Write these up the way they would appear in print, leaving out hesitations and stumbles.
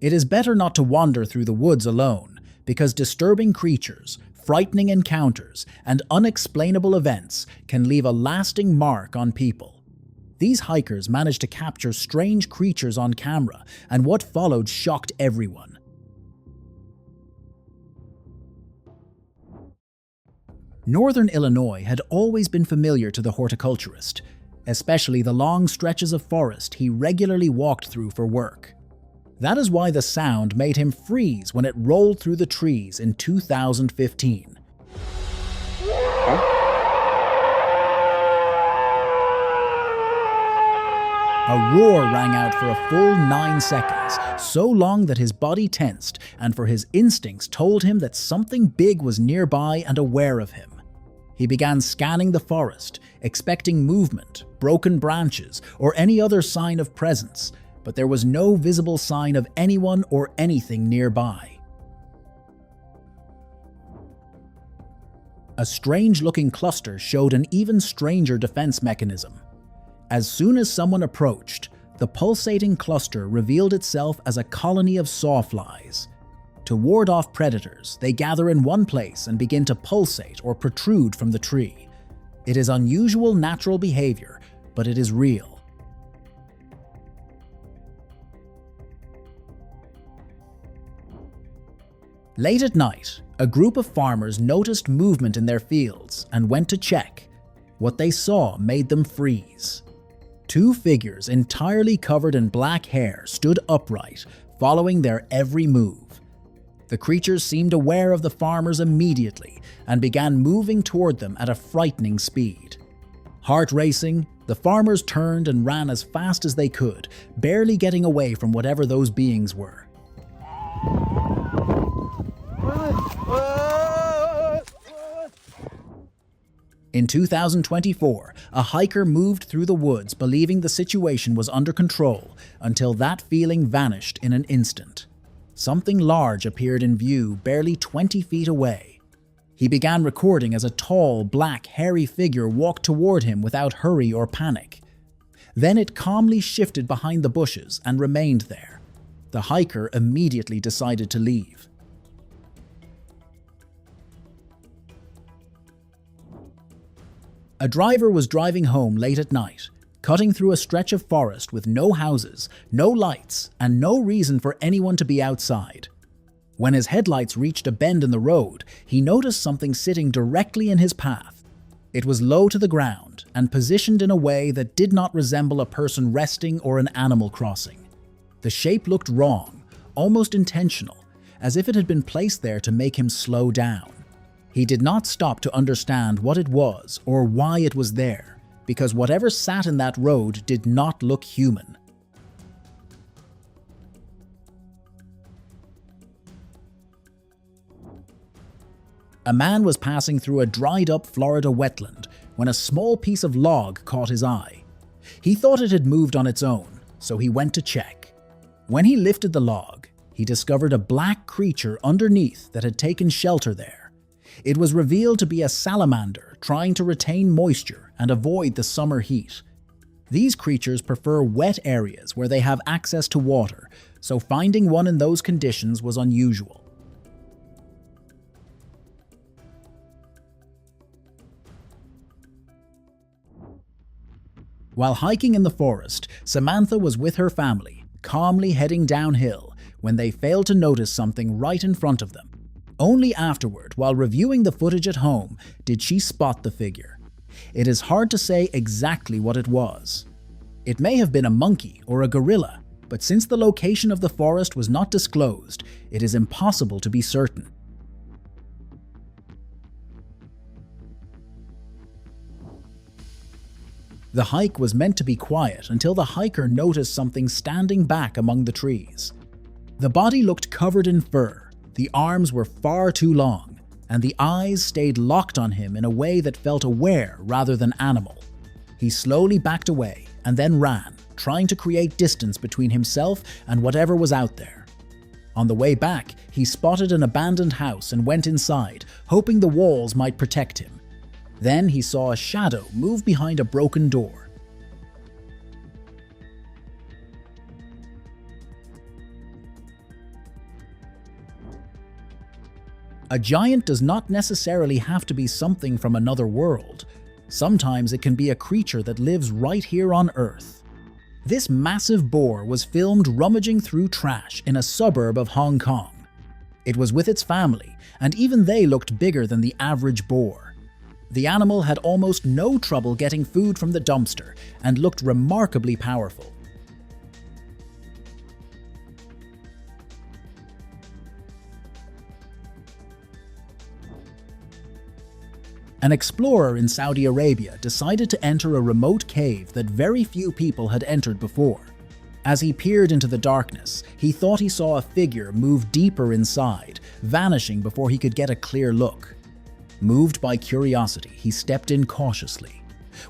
It is better not to wander through the woods alone, because disturbing creatures, frightening encounters, and unexplainable events can leave a lasting mark on people. These hikers managed to capture strange creatures on camera, and what followed shocked everyone. Northern Illinois had always been familiar to the horticulturist, especially the long stretches of forest he regularly walked through for work. That is why the sound made him freeze when it rolled through the trees in 2015. A roar rang out for a full 9 seconds, so long that his body tensed, and for his instincts told him that something big was nearby and aware of him. He began scanning the forest, expecting movement, broken branches, or any other sign of presence, but there was no visible sign of anyone or anything nearby. A strange-looking cluster showed an even stranger defense mechanism. As soon as someone approached, the pulsating cluster revealed itself as a colony of sawflies. To ward off predators, they gather in one place and begin to pulsate or protrude from the tree. It is unusual natural behavior, but it is real. Late at night, a group of farmers noticed movement in their fields and went to check. What they saw made them freeze. 2 figures entirely covered in black hair stood upright, following their every move. The creatures seemed aware of the farmers immediately and began moving toward them at a frightening speed. Heart racing, the farmers turned and ran as fast as they could, barely getting away from whatever those beings were. In 2024, a hiker moved through the woods believing the situation was under control until that feeling vanished in an instant. Something large appeared in view barely 20 feet away. He began recording as a tall, black, hairy figure walked toward him without hurry or panic. Then it calmly shifted behind the bushes and remained there. The hiker immediately decided to leave. A driver was driving home late at night, cutting through a stretch of forest with no houses, no lights, and no reason for anyone to be outside. When his headlights reached a bend in the road, he noticed something sitting directly in his path. It was low to the ground and positioned in a way that did not resemble a person resting or an animal crossing. The shape looked wrong, almost intentional, as if it had been placed there to make him slow down. He did not stop to understand what it was or why it was there, because whatever sat in that road did not look human. A man was passing through a dried-up Florida wetland when a small piece of log caught his eye. He thought it had moved on its own, so he went to check. When he lifted the log, he discovered a black creature underneath that had taken shelter there. It was revealed to be a salamander trying to retain moisture and avoid the summer heat. These creatures prefer wet areas where they have access to water, so finding one in those conditions was unusual. While hiking in the forest, Samantha was with her family, calmly heading downhill, when they failed to notice something right in front of them. Only afterward, while reviewing the footage at home, did she spot the figure. It is hard to say exactly what it was. It may have been a monkey or a gorilla, but since the location of the forest was not disclosed, it is impossible to be certain. The hike was meant to be quiet until the hiker noticed something standing back among the trees. The body looked covered in fur. The arms were far too long, and the eyes stayed locked on him in a way that felt aware rather than animal. He slowly backed away and then ran, trying to create distance between himself and whatever was out there. On the way back, he spotted an abandoned house and went inside, hoping the walls might protect him. Then he saw a shadow move behind a broken door. A giant does not necessarily have to be something from another world. Sometimes it can be a creature that lives right here on Earth. This massive boar was filmed rummaging through trash in a suburb of Hong Kong. It was with its family, and even they looked bigger than the average boar. The animal had almost no trouble getting food from the dumpster and looked remarkably powerful. An explorer in Saudi Arabia decided to enter a remote cave that very few people had entered before. As he peered into the darkness, he thought he saw a figure move deeper inside, vanishing before he could get a clear look. Moved by curiosity, he stepped in cautiously.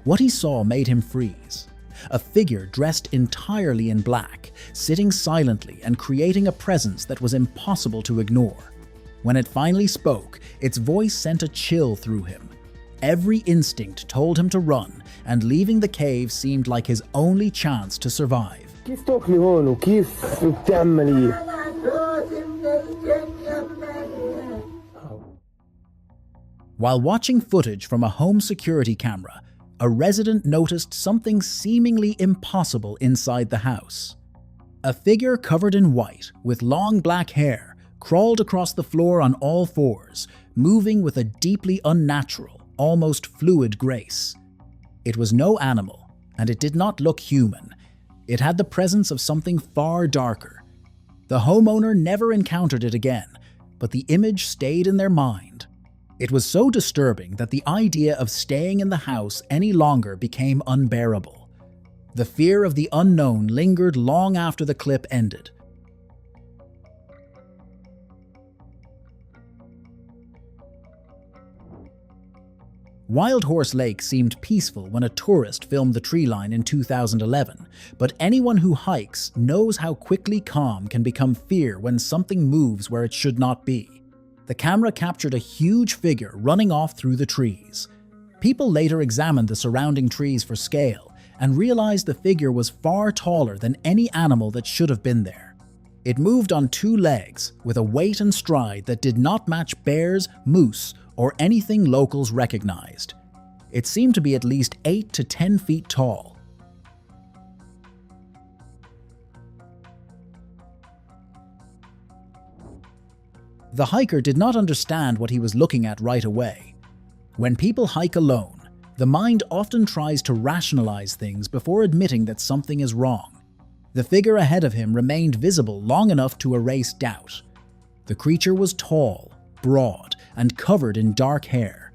What he saw made him freeze. A figure dressed entirely in black, sitting silently and creating a presence that was impossible to ignore. When it finally spoke, its voice sent a chill through him. Every instinct told him to run, and leaving the cave seemed like his only chance to survive. While watching footage from a home security camera, a resident noticed something seemingly impossible inside the house. A figure covered in white, with long black hair, crawled across the floor on all fours, moving with a deeply unnatural, almost fluid grace. It was no animal, and it did not look human. It had the presence of something far darker. The homeowner never encountered it again, but the image stayed in their mind. It was so disturbing that the idea of staying in the house any longer became unbearable. The fear of the unknown lingered long after the clip ended. Wild Horse Lake seemed peaceful when a tourist filmed the tree line in 2011, but anyone who hikes knows how quickly calm can become fear when something moves where it should not be. The camera captured a huge figure running off through the trees. People later examined the surrounding trees for scale and realized the figure was far taller than any animal that should have been there. It moved on two legs with a weight and stride that did not match bears, moose, or anything locals recognized. It seemed to be at least 8 to 10 feet tall. The hiker did not understand what he was looking at right away. When people hike alone, the mind often tries to rationalize things before admitting that something is wrong. The figure ahead of him remained visible long enough to erase doubt. The creature was tall, broad, and covered in dark hair.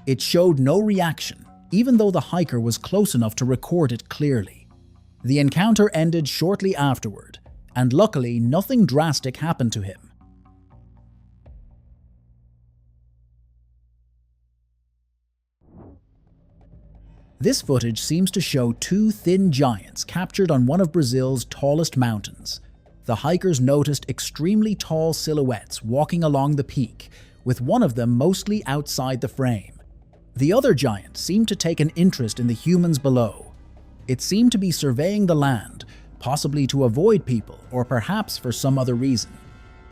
It showed no reaction, even though the hiker was close enough to record it clearly. The encounter ended shortly afterward, and luckily nothing drastic happened to him. This footage seems to show two thin giants captured on one of Brazil's tallest mountains. The hikers noticed extremely tall silhouettes walking along the peak, with one of them mostly outside the frame. The other giant seemed to take an interest in the humans below. It seemed to be surveying the land, possibly to avoid people or perhaps for some other reason.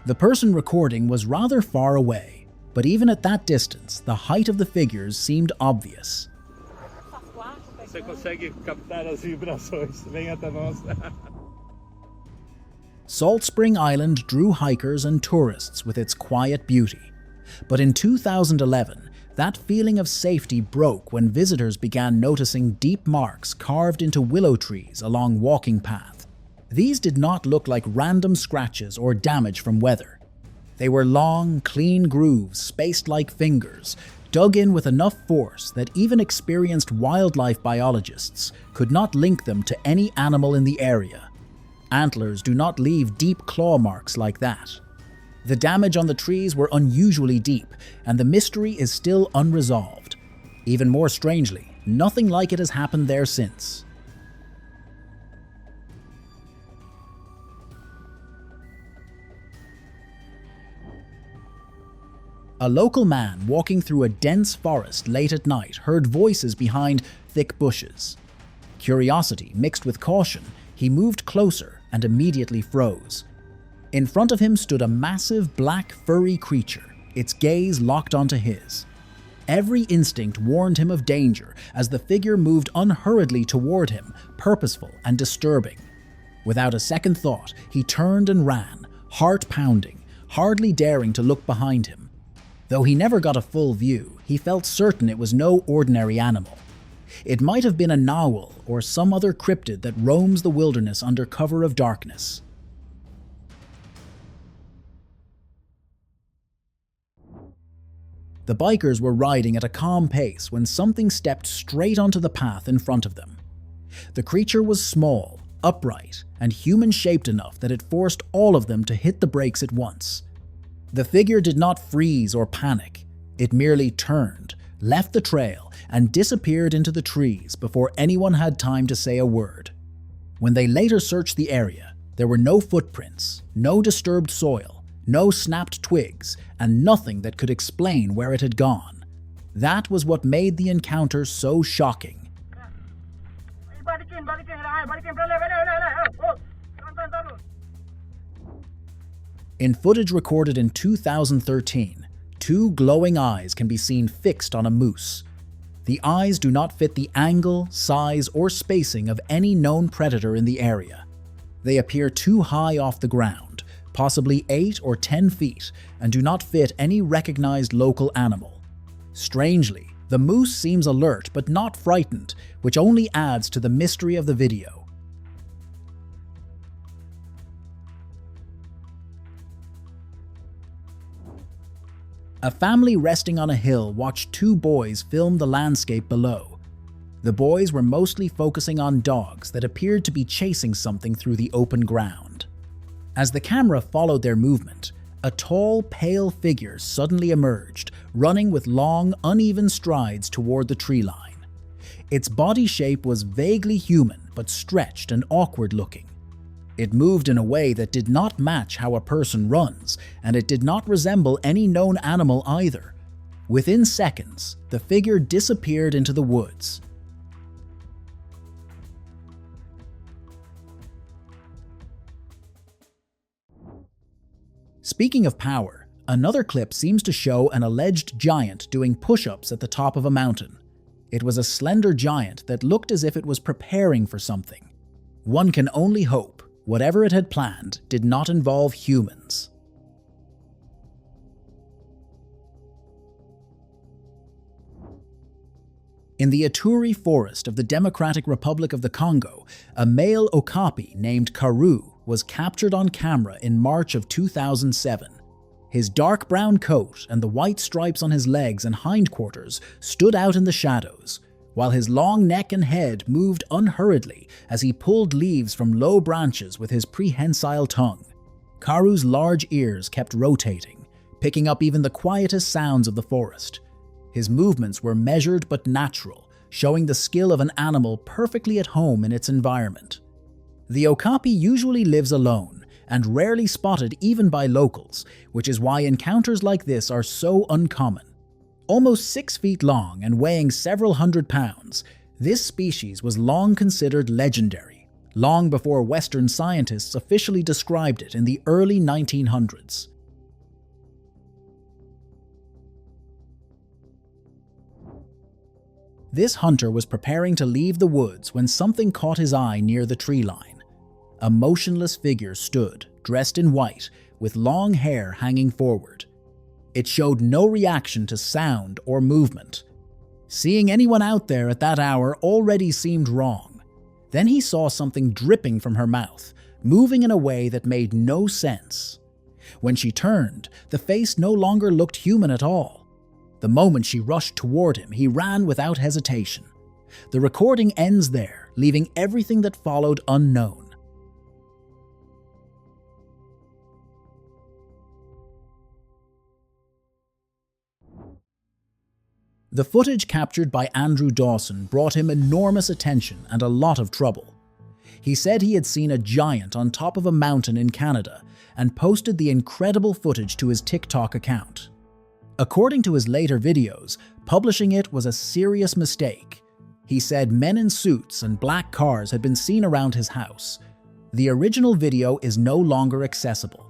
The person recording was rather far away, but even at that distance, the height of the figures seemed obvious. Você consegue captar as vibrações. Vem até nós. Salt Spring Island drew hikers and tourists with its quiet beauty. But in 2011, that feeling of safety broke when visitors began noticing deep marks carved into willow trees along walking paths. These did not look like random scratches or damage from weather. They were long, clean grooves spaced like fingers, dug in with enough force that even experienced wildlife biologists could not link them to any animal in the area. Antlers do not leave deep claw marks like that. The damage on the trees were unusually deep, and the mystery is still unresolved. Even more strangely, nothing like it has happened there since. A local man walking through a dense forest late at night heard voices behind thick bushes. Curiosity mixed with caution, he moved closer and immediately froze. In front of him stood a massive black furry creature, its gaze locked onto his. Every instinct warned him of danger as the figure moved unhurriedly toward him, purposeful and disturbing. Without a second thought, he turned and ran, heart pounding, hardly daring to look behind him. Though he never got a full view, he felt certain it was no ordinary animal. It might have been a narwhal or some other cryptid that roams the wilderness under cover of darkness. The bikers were riding at a calm pace when something stepped straight onto the path in front of them. The creature was small, upright, and human-shaped enough that it forced all of them to hit the brakes at once. The figure did not freeze or panic. It merely turned, left the trail, and disappeared into the trees before anyone had time to say a word. When they later searched the area, there were no footprints, no disturbed soil, no snapped twigs, and nothing that could explain where it had gone. That was what made the encounter so shocking. In footage recorded in 2013, two glowing eyes can be seen fixed on a moose. The eyes do not fit the angle, size, or spacing of any known predator in the area. They appear too high off the ground, possibly 8 or 10 feet, and do not fit any recognized local animal. Strangely, the moose seems alert but not frightened, which only adds to the mystery of the video. A family resting on a hill watched two boys film the landscape below. The boys were mostly focusing on dogs that appeared to be chasing something through the open ground. As the camera followed their movement, a tall, pale figure suddenly emerged, running with long, uneven strides toward the tree line. Its body shape was vaguely human, but stretched and awkward-looking. It moved in a way that did not match how a person runs, and it did not resemble any known animal either. Within seconds, the figure disappeared into the woods. Speaking of power, another clip seems to show an alleged giant doing push-ups at the top of a mountain. It was a slender giant that looked as if it was preparing for something. One can only hope whatever it had planned did not involve humans. In the Ituri forest of the Democratic Republic of the Congo, a male okapi named Karu was captured on camera in March of 2007. His dark brown coat and the white stripes on his legs and hindquarters stood out in the shadows, while his long neck and head moved unhurriedly as he pulled leaves from low branches with his prehensile tongue. Karu's large ears kept rotating, picking up even the quietest sounds of the forest. His movements were measured but natural, showing the skill of an animal perfectly at home in its environment. The okapi usually lives alone and rarely spotted even by locals, which is why encounters like this are so uncommon. Almost 6 feet long and weighing several hundred pounds, this species was long considered legendary, long before Western scientists officially described it in the early 1900s. This hunter was preparing to leave the woods when something caught his eye near the tree line. A motionless figure stood, dressed in white, with long hair hanging forward. It showed no reaction to sound or movement. Seeing anyone out there at that hour already seemed wrong. Then he saw something dripping from her mouth, moving in a way that made no sense. When she turned, the face no longer looked human at all. The moment she rushed toward him, he ran without hesitation. The recording ends there, leaving everything that followed unknown. The footage captured by Andrew Dawson brought him enormous attention and a lot of trouble. He said he had seen a giant on top of a mountain in Canada and posted the incredible footage to his TikTok account. According to his later videos, publishing it was a serious mistake. He said men in suits and black cars had been seen around his house. The original video is no longer accessible.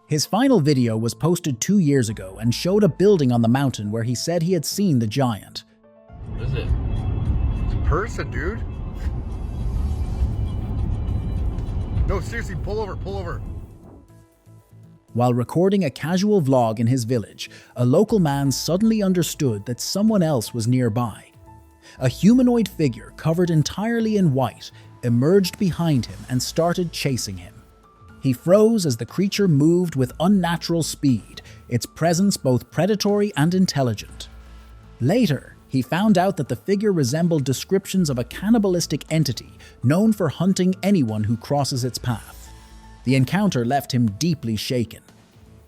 His final video was posted 2 years ago and showed a building on the mountain where he said he had seen the giant. What is it? It's a person, dude. No, seriously, pull over, pull over. While recording a casual vlog in his village, a local man suddenly understood that someone else was nearby. A humanoid figure covered entirely in white emerged behind him and started chasing him. He froze as the creature moved with unnatural speed, its presence both predatory and intelligent. Later, he found out that the figure resembled descriptions of a cannibalistic entity known for hunting anyone who crosses its path. The encounter left him deeply shaken.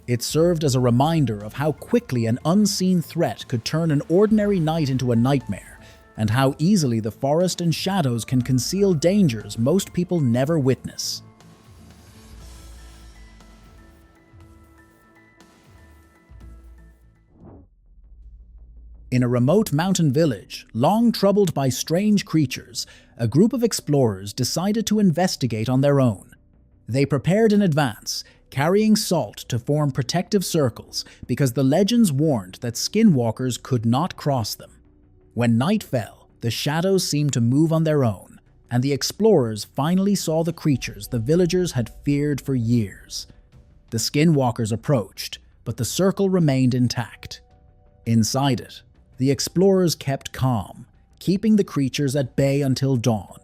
It served as a reminder of how quickly an unseen threat could turn an ordinary night into a nightmare, and how easily the forest and shadows can conceal dangers most people never witness. In a remote mountain village, long troubled by strange creatures, a group of explorers decided to investigate on their own. They prepared in advance, carrying salt to form protective circles because the legends warned that skinwalkers could not cross them. When night fell, the shadows seemed to move on their own, and the explorers finally saw the creatures the villagers had feared for years. The skinwalkers approached, but the circle remained intact. Inside it, the explorers kept calm, keeping the creatures at bay until dawn.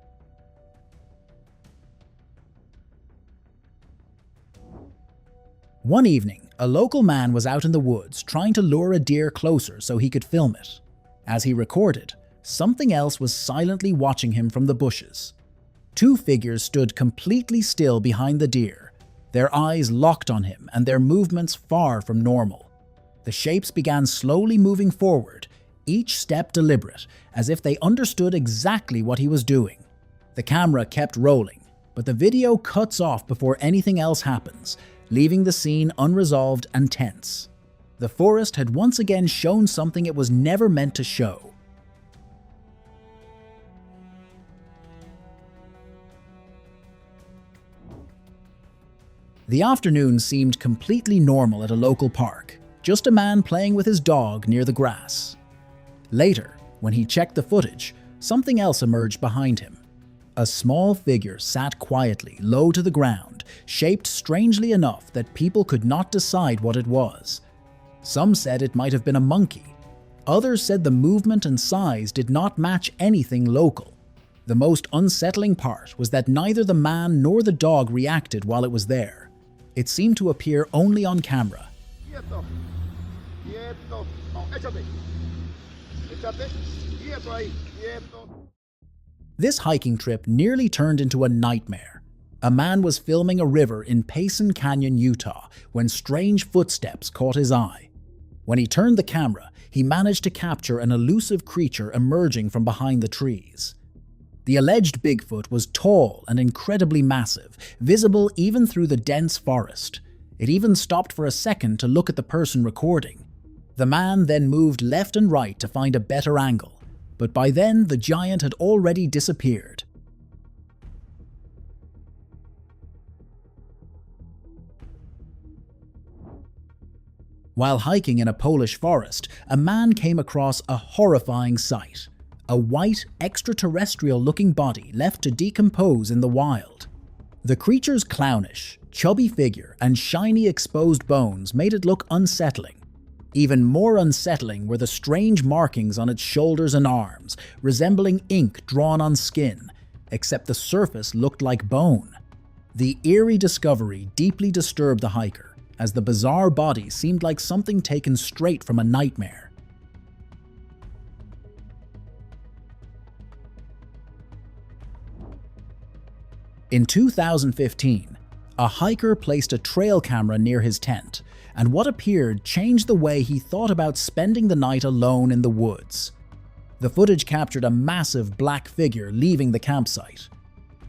One evening, a local man was out in the woods trying to lure a deer closer so he could film it. As he recorded, something else was silently watching him from the bushes. Two figures stood completely still behind the deer, their eyes locked on him and their movements far from normal. The shapes began slowly moving forward, each step deliberate, as if they understood exactly what he was doing. The camera kept rolling, but the video cuts off before anything else happens, leaving the scene unresolved and tense. The forest had once again shown something it was never meant to show. The afternoon seemed completely normal at a local park, just a man playing with his dog near the grass. Later, when he checked the footage, something else emerged behind him. A small figure sat quietly, low to the ground, shaped strangely enough that people could not decide what it was. Some said it might have been a monkey. Others said the movement and size did not match anything local. The most unsettling part was that neither the man nor the dog reacted while it was there. It seemed to appear only on camera. Quieto. Quieto. No, échate. Échate. Quieto ahí. Quieto. This hiking trip nearly turned into a nightmare. A man was filming a river in Payson Canyon, Utah, when strange footsteps caught his eye. When he turned the camera, he managed to capture an elusive creature emerging from behind the trees. The alleged Bigfoot was tall and incredibly massive, visible even through the dense forest. It even stopped for a second to look at the person recording. The man then moved left and right to find a better angle, but by then the giant had already disappeared. While hiking in a Polish forest, a man came across a horrifying sight. A white, extraterrestrial-looking body left to decompose in the wild. The creature's clownish, chubby figure and shiny exposed bones made it look unsettling. Even more unsettling were the strange markings on its shoulders and arms, resembling ink drawn on skin, except the surface looked like bone. The eerie discovery deeply disturbed the hiker, as the bizarre body seemed like something taken straight from a nightmare. In 2015, a hiker placed a trail camera near his tent, and what appeared changed the way he thought about spending the night alone in the woods. The footage captured a massive black figure leaving the campsite.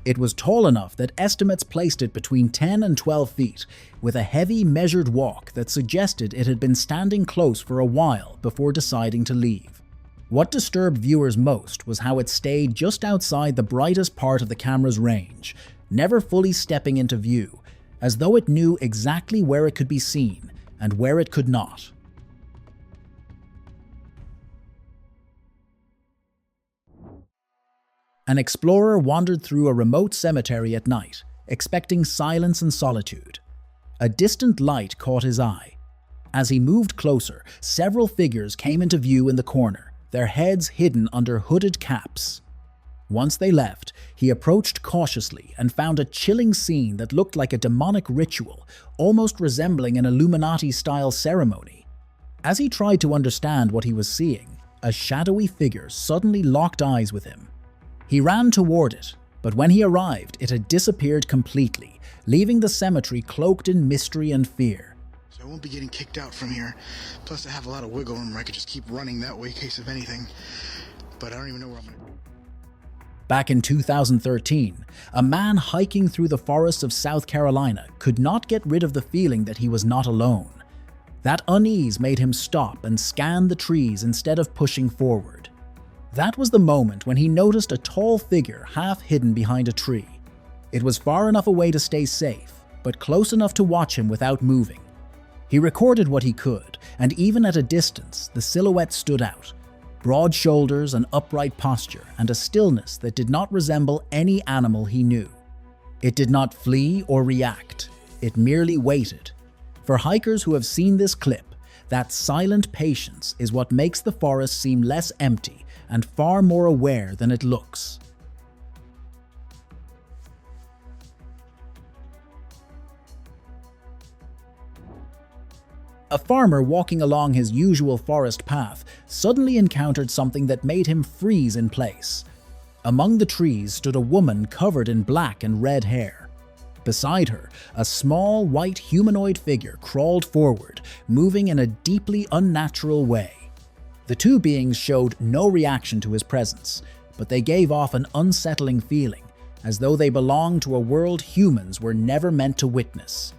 It was tall enough that estimates placed it between 10 and 12 feet, with a heavy, measured walk that suggested it had been standing close for a while before deciding to leave. What disturbed viewers most was how it stayed just outside the brightest part of the camera's range, never fully stepping into view, as though it knew exactly where it could be seen and where it could not. An explorer wandered through a remote cemetery at night, expecting silence and solitude. A distant light caught his eye. As he moved closer, several figures came into view in the corner, their heads hidden under hooded caps. Once they left, he approached cautiously and found a chilling scene that looked like a demonic ritual, almost resembling an Illuminati-style ceremony. As he tried to understand what he was seeing, a shadowy figure suddenly locked eyes with him. He ran toward it, but when he arrived, it had disappeared completely, leaving the cemetery cloaked in mystery and fear. So I won't be getting kicked out from here. Plus I have a lot of wiggle room where I could just keep running that way in case of anything. But I don't even know where I'm gonna... Back in 2013, a man hiking through the forests of South Carolina could not get rid of the feeling that he was not alone. That unease made him stop and scan the trees instead of pushing forward. That was the moment when he noticed a tall figure half hidden behind a tree. It was far enough away to stay safe, but close enough to watch him without moving. He recorded what he could, and even at a distance, the silhouette stood out. Broad shoulders, an upright posture, and a stillness that did not resemble any animal he knew. It did not flee or react. It merely waited. For hikers who have seen this clip, that silent patience is what makes the forest seem less empty and far more aware than it looks. A farmer walking along his usual forest path suddenly encountered something that made him freeze in place. Among the trees stood a woman covered in black and red hair. Beside her, a small white humanoid figure crawled forward, moving in a deeply unnatural way. The two beings showed no reaction to his presence, but they gave off an unsettling feeling, as though they belonged to a world humans were never meant to witness.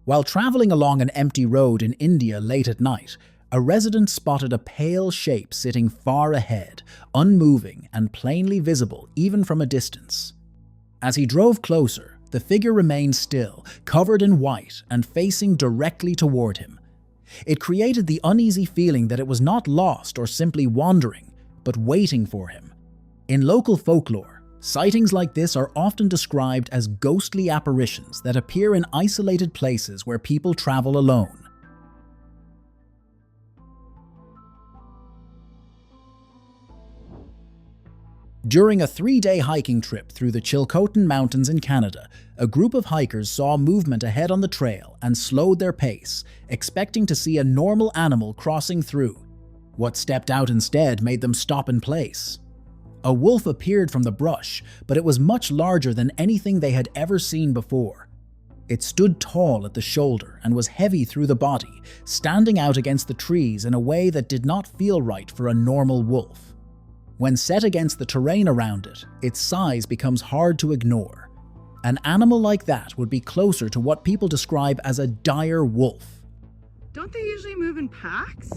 While traveling along an empty road in India late at night, a resident spotted a pale shape sitting far ahead, unmoving and plainly visible even from a distance. As he drove closer, the figure remained still, covered in white and facing directly toward him. It created the uneasy feeling that it was not lost or simply wandering, but waiting for him. In local folklore, sightings like this are often described as ghostly apparitions that appear in isolated places where people travel alone. During a 3-day hiking trip through the Chilcotin Mountains in Canada, a group of hikers saw movement ahead on the trail and slowed their pace, expecting to see a normal animal crossing through. What stepped out instead made them stop in place. A wolf appeared from the brush, but it was much larger than anything they had ever seen before. It stood tall at the shoulder and was heavy through the body, standing out against the trees in a way that did not feel right for a normal wolf. When set against the terrain around it, its size becomes hard to ignore. An animal like that would be closer to what people describe as a dire wolf. Don't they usually move in packs?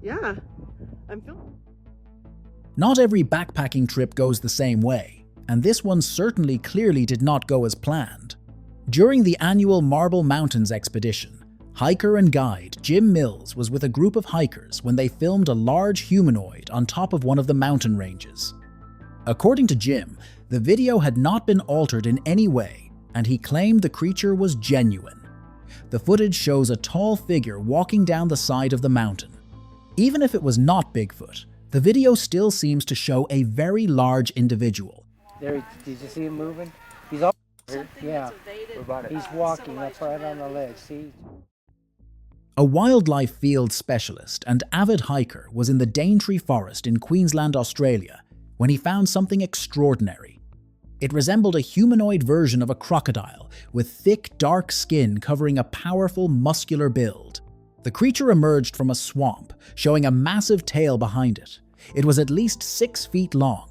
Yeah, I'm feeling. Not every backpacking trip goes the same way, and this one certainly clearly did not go as planned. During the annual Marble Mountains expedition, hiker and guide Jim Mills was with a group of hikers when they filmed a large humanoid on top of one of the mountain ranges. According to Jim, the video had not been altered in any way, and he claimed the creature was genuine. The footage shows a tall figure walking down the side of the mountain. Even if it was not Bigfoot, the video still seems to show a very large individual. There, did you see him moving? He's all here. Yeah, he's walking up right on the ledge, see? A wildlife field specialist and avid hiker was in the Daintree Forest in Queensland, Australia, when he found something extraordinary. It resembled a humanoid version of a crocodile, with thick, dark skin covering a powerful, muscular build. The creature emerged from a swamp, showing a massive tail behind it. It was at least 6 feet long.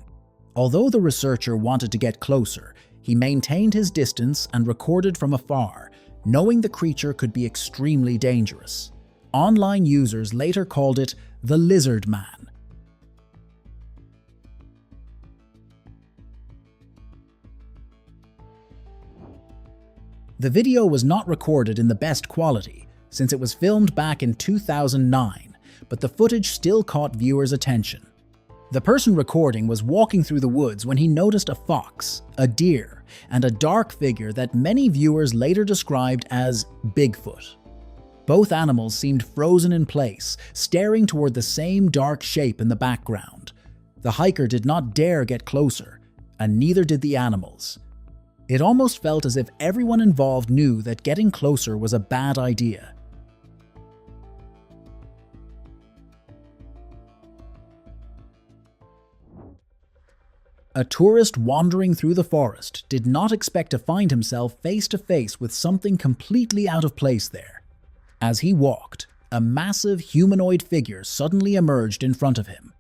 Although the researcher wanted to get closer, he maintained his distance and recorded from afar, knowing the creature could be extremely dangerous. Online users later called it the Lizard Man, The video was not recorded in the best quality, since it was filmed back in 2009, but the footage still caught viewers' attention. The person recording was walking through the woods when he noticed a fox, a deer, and a dark figure that many viewers later described as Bigfoot. Both animals seemed frozen in place, staring toward the same dark shape in the background. The hiker did not dare get closer, and neither did the animals. It almost felt as if everyone involved knew that getting closer was a bad idea. A tourist wandering through the forest did not expect to find himself face to face with something completely out of place there. As he walked, a massive humanoid figure suddenly emerged in front of him.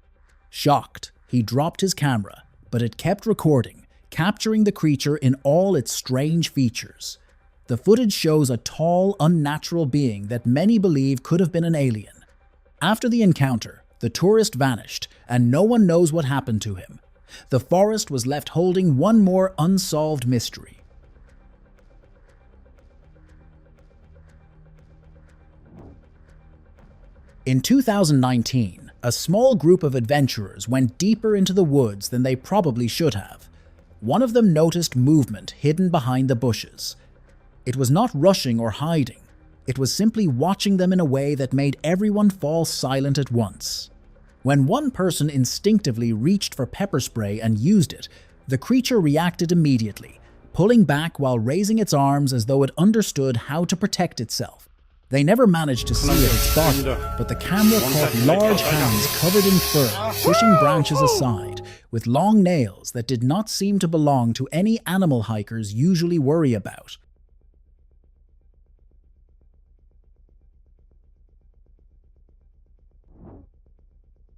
Shocked, he dropped his camera, but it kept recording, capturing the creature in all its strange features. The footage shows a tall, unnatural being that many believe could have been an alien. After the encounter, the tourist vanished, and no one knows what happened to him. The forest was left holding one more unsolved mystery. In 2019, a small group of adventurers went deeper into the woods than they probably should have. One of them noticed movement hidden behind the bushes. It was not rushing or hiding. It was simply watching them in a way that made everyone fall silent at once. When one person instinctively reached for pepper spray and used it, the creature reacted immediately, pulling back while raising its arms as though it understood how to protect itself. They never managed to see it as thought, but the camera caught large hands covered in fur, pushing branches aside, with long nails that did not seem to belong to any animal hikers usually worry about.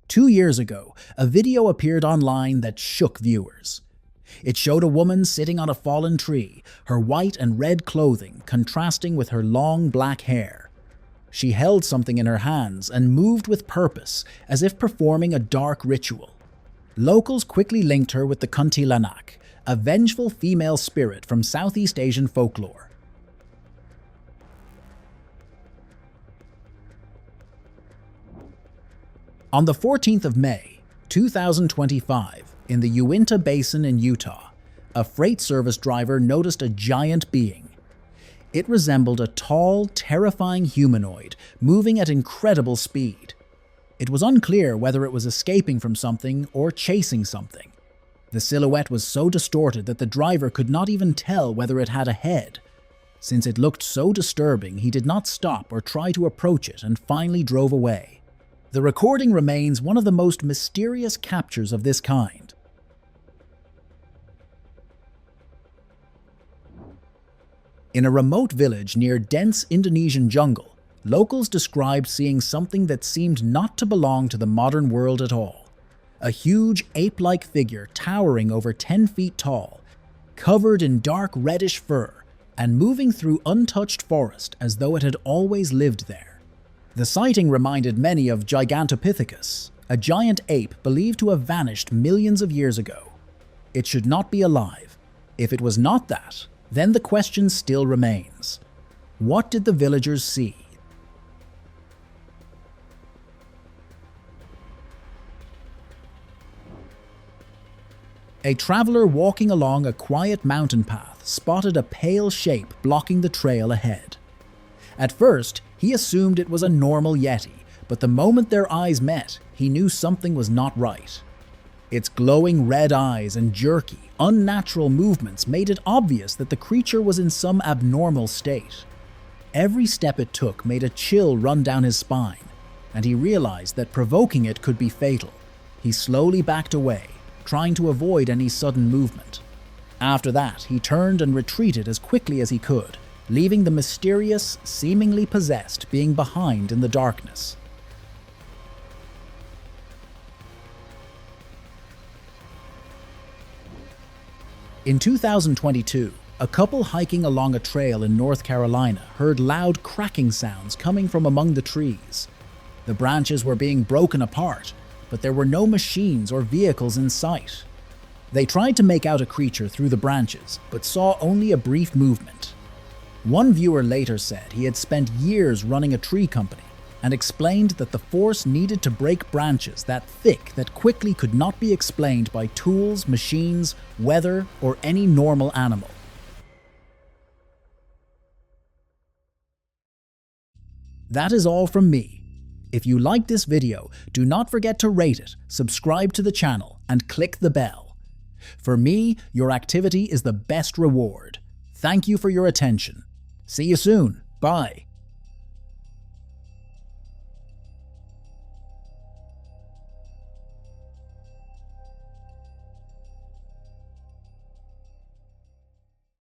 Two years ago, a video appeared online that shook viewers. It showed a woman sitting on a fallen tree, her white and red clothing contrasting with her long black hair. She held something in her hands and moved with purpose, as if performing a dark ritual. Locals quickly linked her with the Kuntilanak, a vengeful female spirit from Southeast Asian folklore. On the 14th of May, 2025, in the Uinta Basin in Utah, a freight service driver noticed a giant being. It resembled a tall, terrifying humanoid, moving at incredible speed. It was unclear whether it was escaping from something or chasing something. The silhouette was so distorted that the driver could not even tell whether it had a head. Since it looked so disturbing, he did not stop or try to approach it and finally drove away. The recording remains one of the most mysterious captures of this kind. In a remote village near dense Indonesian jungle, locals described seeing something that seemed not to belong to the modern world at all. A huge ape-like figure towering over 10 feet tall, covered in dark reddish fur, and moving through untouched forest as though it had always lived there. The sighting reminded many of Gigantopithecus, a giant ape believed to have vanished millions of years ago. It should not be alive. If it was not that, then the question still remains. What did the villagers see? A traveler walking along a quiet mountain path spotted a pale shape blocking the trail ahead. At first, he assumed it was a normal yeti, but the moment their eyes met, he knew something was not right. Its glowing red eyes and jerky, unnatural movements made it obvious that the creature was in some abnormal state. Every step it took made a chill run down his spine, and he realized that provoking it could be fatal. He slowly backed away, trying to avoid any sudden movement. After that, he turned and retreated as quickly as he could, leaving the mysterious, seemingly possessed being behind in the darkness. In 2022, a couple hiking along a trail in North Carolina heard loud cracking sounds coming from among the trees. The branches were being broken apart, but there were no machines or vehicles in sight. They tried to make out a creature through the branches, but saw only a brief movement. One viewer later said he had spent years running a tree company and explained that the force needed to break branches that thick that quickly could not be explained by tools, machines, weather, or any normal animal. That is all from me. If you liked this video, do not forget to rate it, subscribe to the channel, and click the bell. For me, your activity is the best reward. Thank you for your attention. See you soon. Bye.